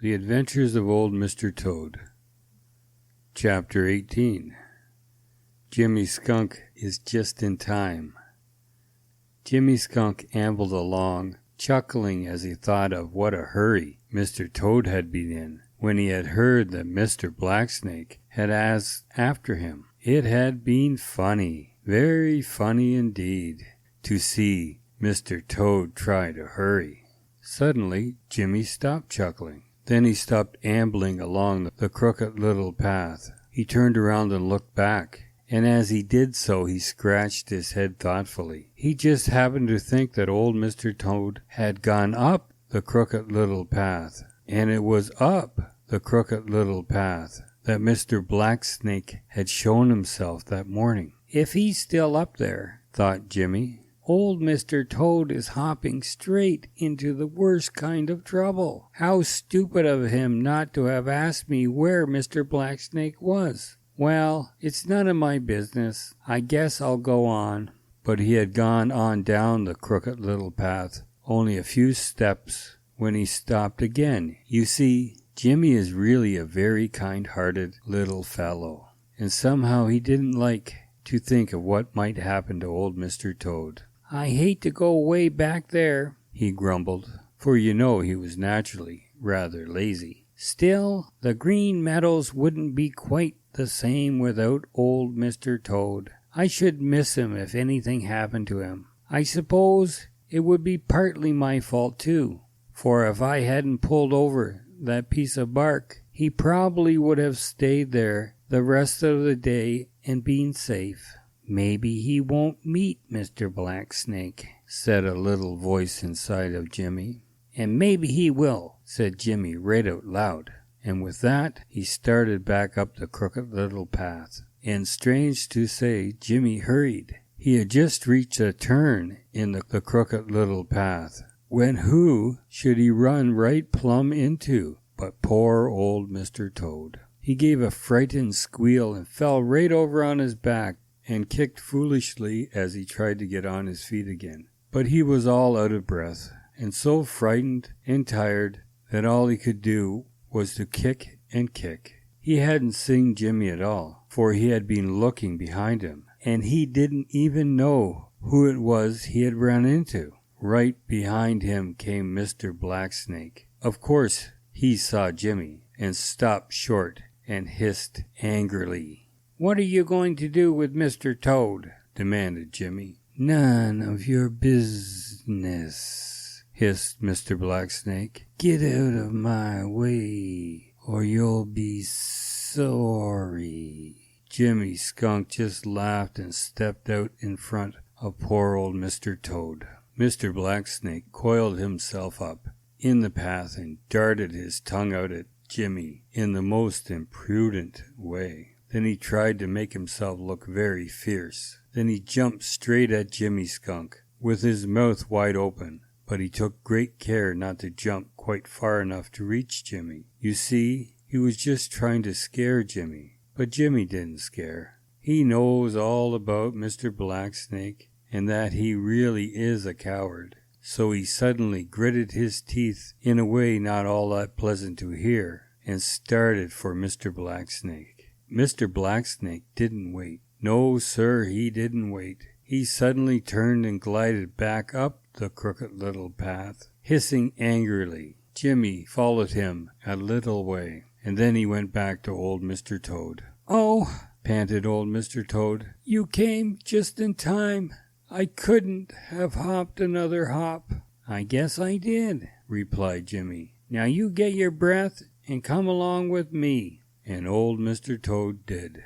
The Adventures of Old Mr. Toad. Chapter 18. Jimmy Skunk is just in time. Jimmy Skunk ambled along, chuckling as he thought of what a hurry Mr. Toad had been in when he had heard that Mr. Blacksnake had asked after him. It had been funny, very funny indeed, to see Mr. Toad try to hurry. Suddenly Jimmy stopped chuckling. Then he stopped ambling along the crooked little path. He turned around and looked back, and as he did so he scratched his head thoughtfully. He just happened to think that old Mr. Toad had gone up the crooked little path, and it was up the crooked little path that Mr. Blacksnake had shown himself that morning. If he's still up there, thought Jimmy, old Mr. Toad is hopping straight into the worst kind of trouble. How stupid of him not to have asked me where Mr. Blacksnake was. Well, it's none of my business. I guess I'll go on. But he had gone on down the crooked little path only a few steps when he stopped again. You see, Jimmy is really a very kind-hearted little fellow, and somehow he didn't like to think of what might happen to old Mr. Toad. I hate to go way back there, he grumbled, for you know he was naturally rather lazy. Still, the Green Meadows wouldn't be quite the same without old Mr. Toad. I should miss him if anything happened to him. I suppose it would be partly my fault too, for if I hadn't pulled over that piece of bark, he probably would have stayed there the rest of the day and been safe. Maybe he won't meet Mr. Blacksnake, said a little voice inside of Jimmy. And maybe he will, said Jimmy right out loud. And with that, he started back up the crooked little path. And strange to say, Jimmy hurried. He had just reached a turn in the crooked little path, when who should he run right plumb into but poor old Mr. Toad. He gave a frightened squeal and fell right over on his back, and kicked foolishly as he tried to get on his feet again. But he was all out of breath, and so frightened and tired that all he could do was to kick and kick. He hadn't seen Jimmy at all, for he had been looking behind him, and he didn't even know who it was he had run into. Right behind him came Mr. Blacksnake. Of course, he saw Jimmy, and stopped short and hissed angrily. What are you going to do with Mr. Toad? Demanded Jimmy. None of your business, hissed Mr. Blacksnake. Get out of my way, or you'll be sorry. Jimmy Skunk just laughed and stepped out in front of poor old Mr. Toad. Mr. Blacksnake coiled himself up in the path and darted his tongue out at Jimmy in the most imprudent way. Then he tried to make himself look very fierce. Then he jumped straight at Jimmy Skunk, with his mouth wide open. But he took great care not to jump quite far enough to reach Jimmy. You see, he was just trying to scare Jimmy. But Jimmy didn't scare. He knows all about Mr. Blacksnake, and that he really is a coward. So he suddenly gritted his teeth in a way not all that pleasant to hear, and started for Mr. Blacksnake. Mr. Blacksnake didn't wait. No, sir, he didn't wait. He suddenly turned and glided back up the crooked little path, hissing angrily. Jimmy followed him a little way, and then he went back to old Mr. Toad. Oh, panted old Mr. Toad, you came just in time. I couldn't have hopped another hop. I guess I did, replied Jimmy. Now you get your breath and come along with me. And old Mr. Toad did.